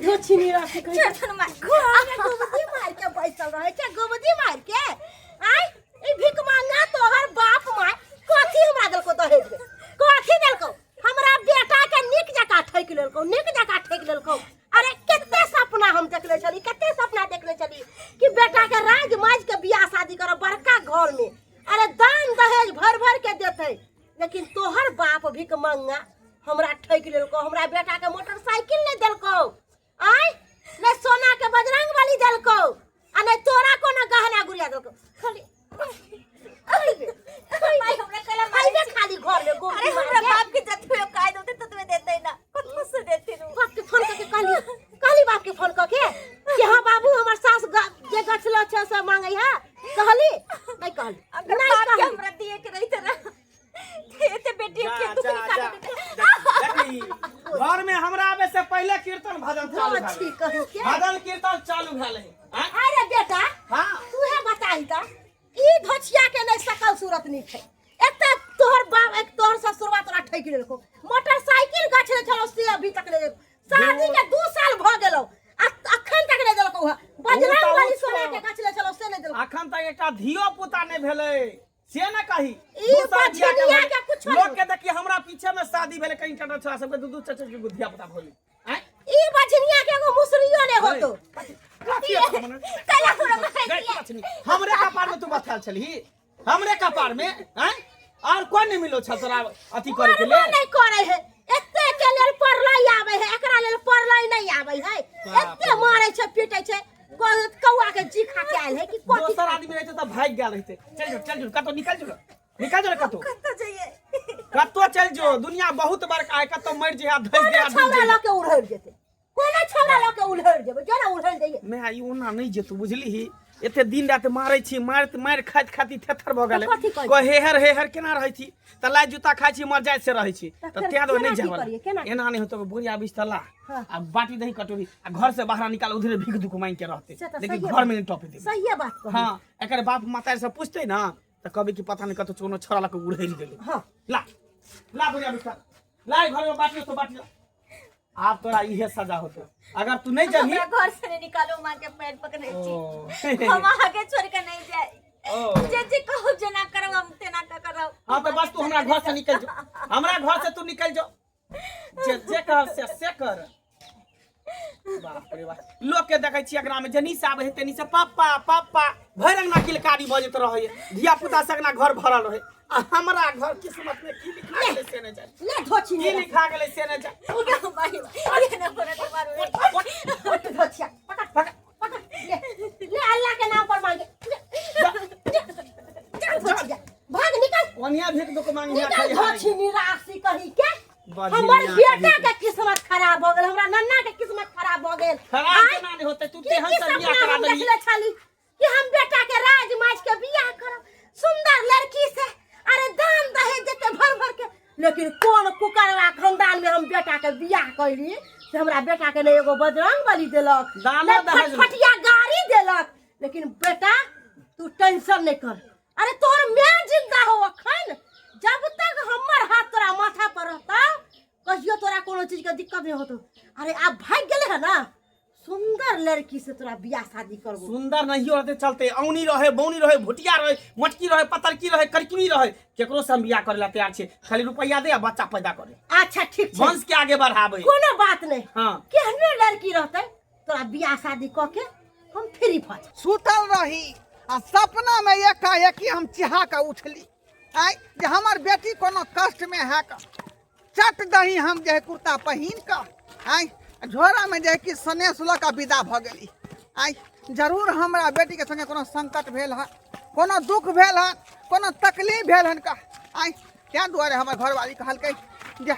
धोछिनी राखे छन मार गोबदी मार के बैसल रहे छै गोबदी मार के आय ई भिख मांगा तोहर बाप माय कथि हमरा देलको दहेज में कथि देलको हमरा बेटा के निक जका ठैक लेलको अरे कते सपना हम देखले छली कते सपना देखले छली कि बेटा के राज माज के बियाह शादी करब बड़का घर में अरे दान दहेज भर भर के देते लेकिन तोहर बाप भिख मांगा हमरा ठैक लेलको हमरा बेटा के मोटरसाइकिल नहीं देलको आय ने सोना के बजरंग वाली देलको आ ने तोरा कोनो गहना गुड़िया देलको खाली भाई हमरा कला मारे खाली घर में गोब अरे हमरा बाप के जतबे काय दोते ततबे देते ना कतौ से देते नु बाप के फोन करके काली बाप के फोन करके कि हां बाबू हमर सास जे गछलो छ से मांगै है कहली नहीं कहली अगर बाप के हमरा दिए के रही तरह ते बेटी के दुखनी काट देखी घर में हमरा आवे से पहले कीर्तन भजन चालू है भजन कीर्तन चालू भेल है अरे बेटा हां तू है बताई त ई धोछिया के नहीं सकल सूरत नहीं थे एते तोहर बाप एक तोहर ससुरवा तोरा ठैक लेलको मोटरसाइकिल गछले छलो से अभी तक ले शादी के 2 साल भ गेलो अखन तक ले देलको बजरंग वाली सोना के गछले छलो से नहीं देलको अखन तक एकटा धियो पुता नहीं भेले से न कही ई बजनिया के कुछ लोग के देखि हमरा पीछे में शादी भेले कहीं टटा छोरा सब के दू चचा के गुधिया पुता भोली हैं ई बजनिया के एगो मुसरियो ने होतो हमरे कपार में तू बथल छली हमरे कपार में हैं और कोई नहीं मिलो छतरा अथी करे के लिए नहीं करे है एते के लेल परलाई आवे है एकरा लेल परलाई नहीं आवे है एते मारे छै पीटे छै कौआ के जी खा के आयल है कि कोठी दोसर आदमी रहते त भाग गेल रहते चल जो कतो निकल जो कतो कत जाइए कतो चल जो दुनिया बहुत बड़का है कतो मर जे धस दे छौड़ा लके उड़हर जेते कोना छौड़ा लके उड़हर जेबे जरा उड़हर जाइए मैं आई ओना नहीं जेतू बुझली ही एते दिन रात मारै छी मार खाइत खाती थेथर भ गेले को हेहर केना रहै छी त लाई जूता खाइ छी मर जाय से रहै छी त त्या दो नहीं जावल एना नहीं होतो बोरिया बिस्तला आ बाटी दही कटोरी आ घर से बाहर निकाल उधर भीख दुख मांग के रहते लेकिन घर में नहीं टपे दे सही है बात हां एकर बाप माता से पूछते ना त कभी कि पता नहीं कतो कोनो छोरा लके उड़ै गेले हां ला बोरिया बिस्तर ला घर में बाटी तो बाटी आप तोरा इहे सजा होतो अगर तू नहीं जानी हमरा घर से नहीं निकालो मां के पैर पकड़े छी हम आगे छोड़ के नहीं जाए जे कहो जना करो हम तेना का करो हां तो बस तू हमरा घर से निकल जा हमरा घर से तू निकल जा जे कर से कर बाप रे बाप लोग के देखै छी एकरा में जनी से आबे तेनी से पापा भरंग ना किलकारी बजत रहै धिया पुता सगना घर भरल रहे हमरा घर किस्मत में की लिखा गेले से न जाय ले धोछी की लिखा गेले से न जाय उगा भाई ये ना पर मारो धोछिया पकड़ ले अल्लाह के नाम पर मांगे भाग निकल ओनिया भीख दुख मांगी है खाई धोछी निराशी कही के हमर बेटा के किस्मत खराब हो गेल हमरा नन्ना के किस्मत खराब हो गेल खराब केना नहीं होते तू ते हम सब बियाह करा देली देखले छली कि हम बेटा के राज माज के बियाह करब सुंदर लड़की से अरे दान दहेज देते भर के लेकिन कौन कुकरवा खानदान में हम बेटा के बियाह कैली से हमरा बेटा के ने एगो बजरंग बली देलक दाना दहेज फटिया गाड़ी देलक लेकिन बेटा तू टेंशन नहीं कर अरे तोर मैं जिंदा हो अखन जब तक हमर हाथ तोरा माथा पर रहता कहियो तोरा कोनो चीज के दिक्कत नहीं होतो अरे अब भाग गेले है ना सुंदर लड़की से तोरा बियाह शादी करबो सुंदर नहीं होते चलते औनी रहे बौनी रहे भुटिया रहे मटकी रहे पतरकी रहे करकुनी रहे केकरो से हम बियाह करे ला तैयार छे खाली रुपया दे आ बच्चा पैदा करे अच्छा ठीक छे वंश के आगे बढ़ावे कोनो बात नहीं हां केहनो लड़की रहते तोरा बियाह शादी क के हम फ्री भ जा सुतल रही आ सपना में एकाएक हम चिहा के उठली आय जे हमर बेटी कोनो कष्ट में है का चट दही हम जे कुर्ता पहिन का आय झोरा में जे कि सनेस ल का विदा भ गेली आय जरूर हमरा बेटी के संगे कोनो संकट भेल है कोनो दुख भेल है कोनो तकलीफ भेल हन का आय त्या दुआरे हमर घरवाली कहलकै जे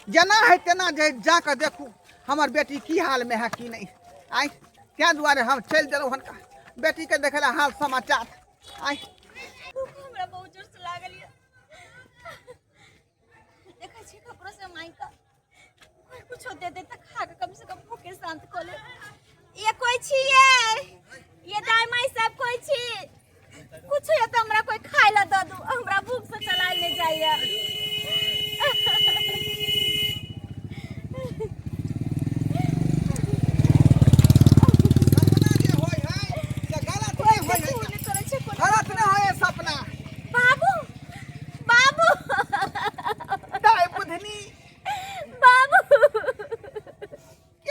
जना है तेना जे जाके देखू हमर बेटी की हाल में है की नहीं आय त्या दुआरे हम चल देलहुँ हन का बेटी के देखेला हाल समाचार आय हमरा बहुत जोर से लागल है देखै छी ककरो से माई का कोई कुछ दे दे त खा के कम से कम भूखे शांत कर ले ये कोई छी ये दाई माई सब कोई छी कुछ है तो हमरा कोई खाए ला द दू हमरा भूख से चलाए ले जाइए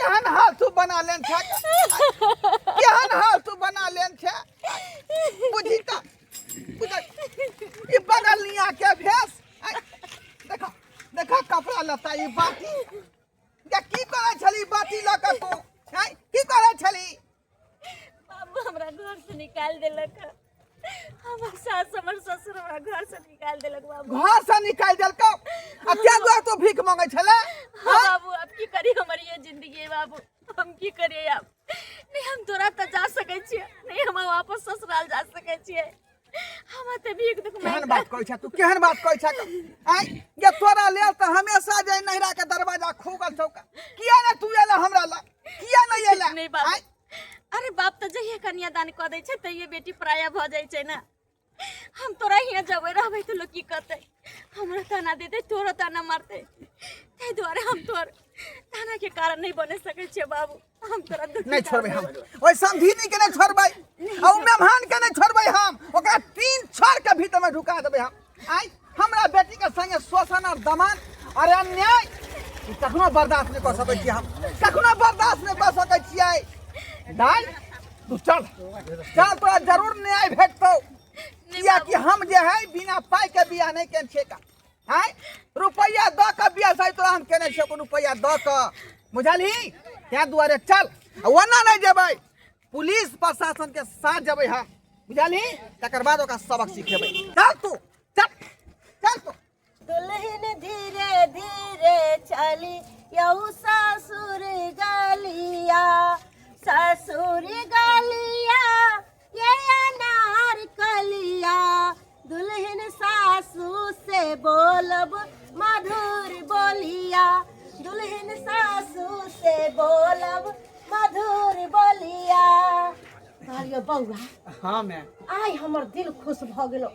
केहन हाल तू बना लेन छे केहन हाल तू बना लेन छे बुझी त ई बगलिया के भेस देखा देखा कपड़ा लता ई बाटी या की करे छली बाटी ल के तू की करे छली बाबू हमरा घर से निकाल देलक हमर सास हमर ससुर हमरा घर से निकाल देलक बाबू घर से निकाल देलको आ क्या दुआ तो भीख मांगे छले हाँ बाबू अब की करी हमर ये जिंदगी है बाबू हम की करिए अब नहीं हम तोरा त जा सकै छियै नहीं हम वापस ससुराल जा सकै छियै हम त भीख दुख केहन बात कहै छ तू केहन बात कहै छ आई ये तोरा ले त हमेशा जे नहिरा के दरवाजा खोगल छौ किया न तू एला हमरा ला किया न एला नहीं बाबू अरे बाप त जहिया कन्यादान क दै छै तहिया बेटी पराया भ जाइ छै ना हम तोरा हियां जबै रहबै त लोग की कहतै हमरा ताना देतै तोरा ताना मारतै तै दुआरे हम तोर ताना के कारण नहीं बने सकै छियै बाबू हम तोरा नहीं छोड़बै हम ओइ समधिनी के नहीं छोड़बै औ मेहमान के नहीं छोड़बै हम ओकरा 3 छड़ के भीतर में ढुका देबै हम आई हमरा बेटी के संगे शोषण और दमन और अन्याय ई कखनो बर्दाश्त नहीं कर सकै छी हम कखनो बर्दाश्त नहीं कर सकै छियै दाई तू चल चल तोरा जरूर न्याय भेटतौ किया कि हम जे है बिना पाई के बियाह नहीं केन छे का हैं रुपया द के बियाह सही तोरा हम केने छे को रुपया द के बुझलही त्या दुआरे चल वना नहीं जेबै पुलिस प्रशासन के साथ जेबै हम बुझलही तकर बाद ओका सबक सिखेबै चल तू चल चल तू दुल्हन धीरे धीरे चली यऊ ससुर गलिया ससुर गलिया ये अनार कलिया दुल्हन सासू से बोलब मधुर बोलिया दुल्हन सासू से बोलब मधुर बोलिया कहलियो बौआ हाँ मैं आई हमर दिल खुश भ गेलो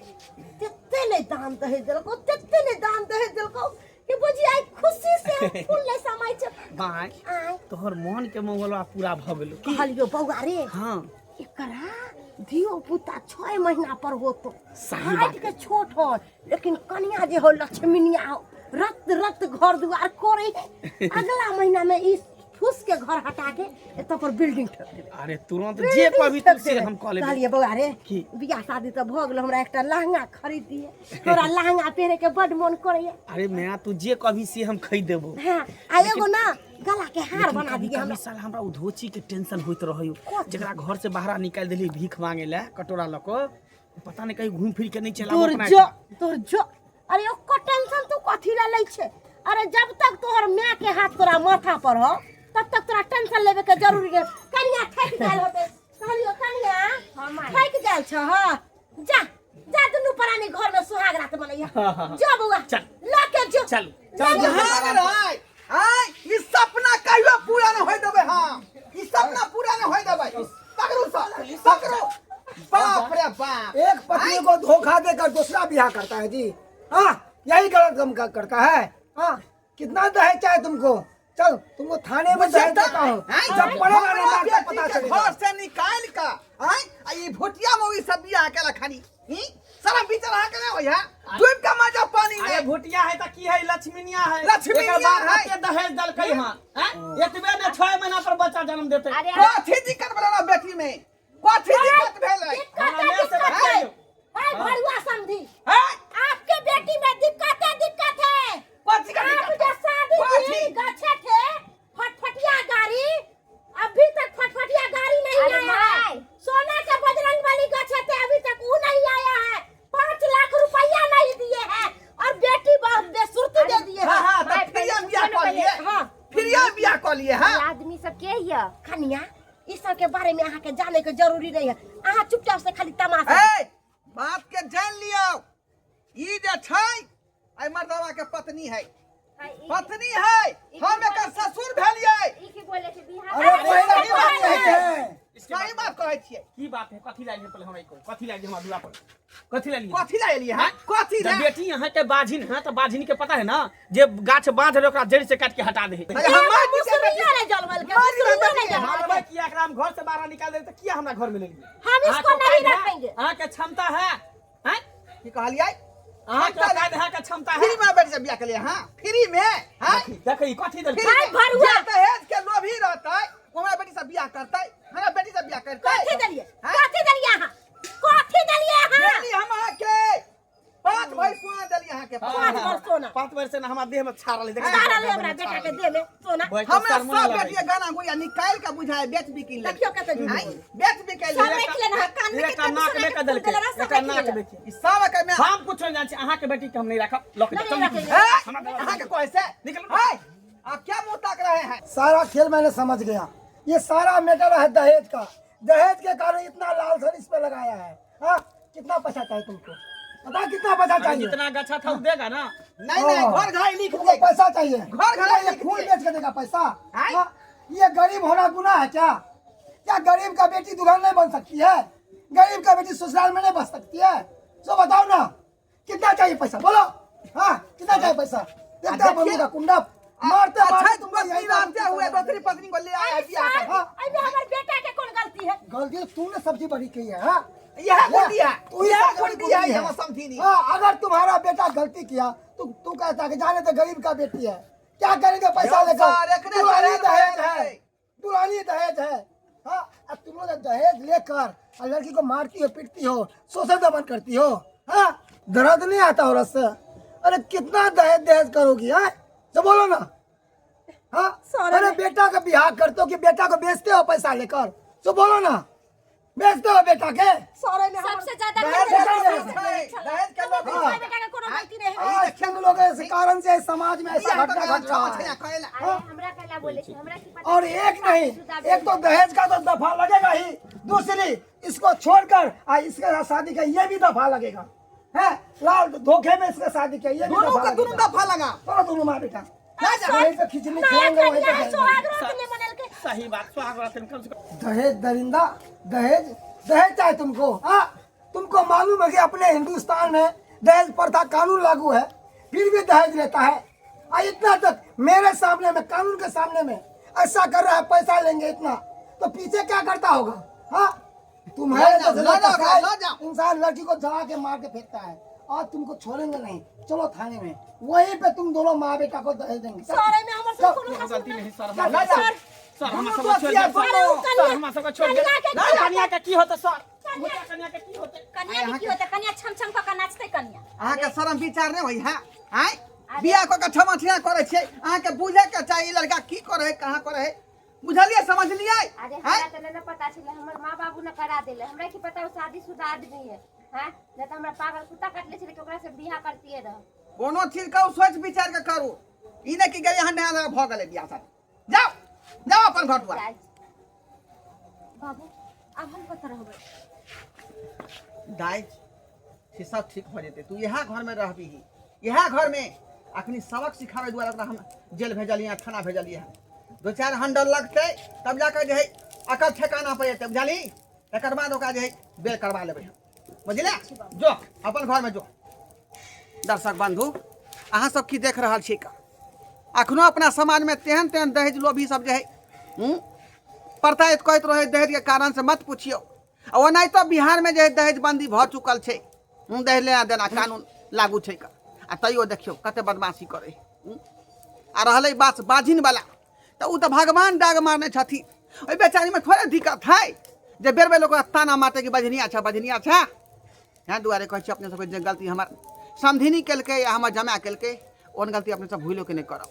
तत्ते ने दान दहे देलको तत्ते ने दान दहे देलको कि बुझी आई खुशी से फूल ले समय छ भाई आई तोहर मन के मंगलवा पूरा भ गेलो कहलियो बौआ रे हाँ एकरा दियो पुता 6 महीना पर होतो सही हाइट के छोट हो लेकिन कन्या जे हो लक्ष्मीनिया हो रक्त रक्त घर दुआर करे अगला महीना में इस फूस के घर हटा के एत पर बिल्डिंग ठोक देबे अरे तुरंत जे कभी तू से हम कॉलेज कहलिए बौआ रे की? बियाह शादी तो भ गेल हमरा एकटा लहंगा खरीद दिए तोरा लहंगा पहने के बड मन करैया अरे मैं तू जे कभी से हम खरीद देबो हां आ एगो ना गला के हार बना दिए हमरा साल हमरा उधोची के टेंशन होइत रहयो जकरा घर से बाहर निकाल देली भीख मांगे ला कटोरा लको पता नहीं कहीं घूम फिर के नहीं चला तोर जो अरे ओको टेंशन तू कथी ला लै छे अरे जब तक तोहर मां के हाथ तोरा माथा पर हो तब तक तोरा टेंशन लेवे के जरूरी है कन्या ठक गेल होते कहलियो कन्या ठक गेल छ हां जा जा दुनु परानी घर में सुहाग रात मनैया जा बौआ चल लाके जो चल चल जहां रे आई ई सपना कहियो पूरा न होय देबे हम ई सपना पूरा न होय देबे पकड़ो बाप रे बाप एक पत्नी को धोखा देकर दूसरा ब्याह करता है जी। हाँ यही गलत काम करता है। हाँ कितना दहेज चाहिए तुमको? चल तुमको थाने में दहेज देता हूँ, जब पड़ेगा ना मार पता चलेगा। घर से निकाल का आई ये भुटिया मोगी सब बियाह के लखानी सारा बीच रहा के ना होया डूब का मजा पानी अरे में भुटिया है त की है लक्ष्मीनिया है लक्ष्मीनिया एकर बाद है। हते दहेज दलकै हां हैं एतबे ने 6 महीना पर बच्चा जन्म देते कथी दिक्कत बना बेटी में कथी दिक्कत भेलै हमरा में से बताइयो भाई भरुआ समझी हैं आपके बेटी में दिक्कत है कथी का आप दिक्कत जो शादी की गच्छे थे फटफटिया गाड़ी अभी तक फटफटिया गाड़ी नहीं आया है सोना के बजरंग वाली गच्छे थे अभी तक वो नहीं आया है 5 लाख रुपया नहीं दिए हैं और बेटी बहुत बेसुरती दे दिए हां हैं हां तो फिर ये बियाह कर लिए हां फिर ये बियाह कर लिए हां आदमी सब के हिया कन्या इस सब के बारे में अहाँ के जाने के जरूरी नहीं है अहाँ चुपचाप से खाली तमाशा ए बात के जान लियो ई जे छै आई मर्दवा के पत्नी है हम एकर ससुर भेलियै ई के बोले के बिहार अरे पहला बात कहते हैं सही बात कहै छियै की बात है कथी लागिए पहले हमरा को कथी लागिए हमरा दुआ पर कथी लागिए कथी ला एलियै हां कथी ला जब बेटी यहाँ के बाझिन है तो बाझिन के पता है ना जे गाछ बांध रे ओकरा जड़ से काट के हटा दे अरे हमार की से मुसलिया रे जलवल के मुसलिया रे जलवल हमरा किया एकरा हम घर से बाहर निकाल दे तो किया हमरा घर में ले लिए हम इसको नहीं रखेंगे अहाँ के क्षमता है हैं की कहलियै अहाँ के कायद है के क्षमता है फ्री में बैठ से बियाह के लिए हां फ्री में हां देखी कथी दल भाई भरुआ दहेज के लोभी रहता से ना हमारे देह में छाड़ल देख सारा ले हमरा बेटा के दे ले सोना हमरा सब बेटिया गाना गुड़िया निकाल के बुझाए बेच बिकिन ले देखियो कते झूठ बोल बेच बिकिन सब ले देख लेना कान में का नाक में का दल के एका नाक देखी ई सब के में हम कुछ नहीं जान छी अहाँ के बेटी के हम नहीं रखब लोक नहीं हां के कैसे निकल हाय आप क्या मुंह ताक रहे हैं? सारा खेल मैंने समझ गया। ये सारा मैटर है दहेज का। दहेज के कारण इतना लालसन इस पे लगाया है। हाँ, कितना पैसा चाहिए तुमको? पता कितना पैसा चाहिए? जितना गच्छा था वो देगा ना। नहीं नहीं घर घर लिख तुमको दे पैसा चाहिए? घर घर ये लिख खून दे। बेच के देगा पैसा? हाँ? ये गरीब होना गुनाह है क्या? क्या गरीब का बेटी दुल्हन नहीं बन सकती है? गरीब का बेटी ससुराल में नहीं बस सकती है? तो बताओ ना, कितना चाहिए पैसा? बोलो। हाँ, कितना चाहिए पैसा? देखते हैं मम्मी का कुंडा मारते अच्छा मारते तुमको तीन आते हुए दूसरी पत्नी को ले आया दिया कर। हाँ, अबे हमर बेटा के कौन गलती है गलती तूने सब्जी बड़ी की है। हाँ, यह बोल दिया तू ही यह सबसे बोल बड़ी दिया बुद्धि है। हम समझी नहीं। हाँ, अगर तुम्हारा बेटा गलती किया तो तू कहता है कि जाने तो गरीब का बेटी है, क्या करेंगे पैसा लेकर? दुल्हनी दहेज है, दुल्हनी दहेज है। हाँ, अब तुम लोग दहेज लेकर और लड़की को मारती हो, पीटती हो, शोषण दमन करती हो। हाँ, दर्द नहीं आता हो रस से? अरे कितना दहेज दहेज करोगी? हाँ, तो बोलो ना। हाँ, अरे बेटा का बिहार करते हो कि बेटा को बेचते हो पैसा लेकर? तो बोलो ना, बेचते हो बेटा के? सारे में सबसे ज्यादा दहेज दहेज के लोग हमर बेटा के कोनो गलती नहीं है आज तुम लोग इस कारण से समाज में ऐसा घटना घट रहा है। हमरा कहला बोले छी हमरा की पता और एक नहीं, एक तो दहेज का तो दफा लगेगा ही, दूसरी इसको छोड़कर इसके साथ शादी का ये भी दफा लगेगा है। लाल धोखे में इसके शादी किया ये भी दोनों दफा का दोनों लगेगा। दफा लगा चलो दोनों माँ बेटा वहीं पे खिचड़ी खिलाएंगे, वहीं पे जाएंगे। सोहाग रात में मनल के सही बात सुहाग रात में कम से कम दहेज दरिंदा, दहेज दहेज चाहिए तुमको? हाँ, तुमको मालूम है कि अपने हिंदुस्तान में दहेज प्रथा कानून लागू है, फिर भी दहेज लेता है। और इतना तक मेरे सामने में, कानून के सामने में ऐसा कर रहा है, पैसा लेंगे इतना, तो पीछे क्या करता होगा? हाँ, तुम्हारे इंसान लड़की को जला के मार के फेंकता है और तुमको छोड़ेंगे नहीं। चलो थाने में, वहीं पे तुम दोनों माँ बेटा को दहेज देंगे। सारे में हमर सब कोनो कोनो गलती नहीं सर। ना, ना, सर हम सब छोड़ दे सर, हम सब छोड़ दे ना। कन्या के की होता सर? कन्या के की होता? कन्या की होते कन्या छम छम क नाचते कन्या अहाँ के शर्म विचार नहीं होई है? हैं बियाह को के ठमठिया करे छे, अहाँ के बुझे के चाहिए लड़का की करे कहां करे है, बुझलिए समझलिए? अरे हमरा तो ना पता चले, हमर माँ बाबू ने करा देले, हमरा की पता वो शादीशुदा आदमी है। हैं न तो हमरा पागल कुत्ता काटले छले कि ओकरा से बियाह करतिए रह। कोनो चीज का सोच विचार के करू, ई ने की गए हन नया भ गेले बियाह सब। जाओ जाओ अपन घर दुआर। बाबू अब हम कत रहबे? दाई से सब ठीक हो जेते, तू यहाँ घर में रहबी ही, यहाँ घर में अखनी सबक सिखावे दुआरे ओकरा हम जेल भेजलिए, थाना भेजलिए। दो चार हंडल लगते तब जाकर जे है अकल ठेकाना पे जेते, बुझली? एकर बाद ओकरा जे है बेल करवा लेबे, बुझले? जो अपन घर में जो। दर्शक बंधु, अहाँ सब की देख रहल छी का? अखनो अपना समाज में तेहन तेहन दहेज लोभी सब जे है प्रताड़ित कहैत रहे दहेज के कारण से मत पूछियो। ओनाही तो बिहार में जे है दहेज बंदी भ चुकल छै, दहेज लेना देना कानून लागू छै का, आ तैयो देखियो कते बदमाशी करे। आ रहलै बात बाजिन वाला, तो उ तो भगवान डाग मारने छथि, ओइ बेचारी में थोड़े दिक्कत है जे बेर बेर लोग ताना मारते कि बजनिया छै। हैं दुआरे कहै छी अपने सब जे गलती हमर समधिनी केलकै या हमर जमाय केलकै, ओन गलती अपने सब भूलो के नहीं करब।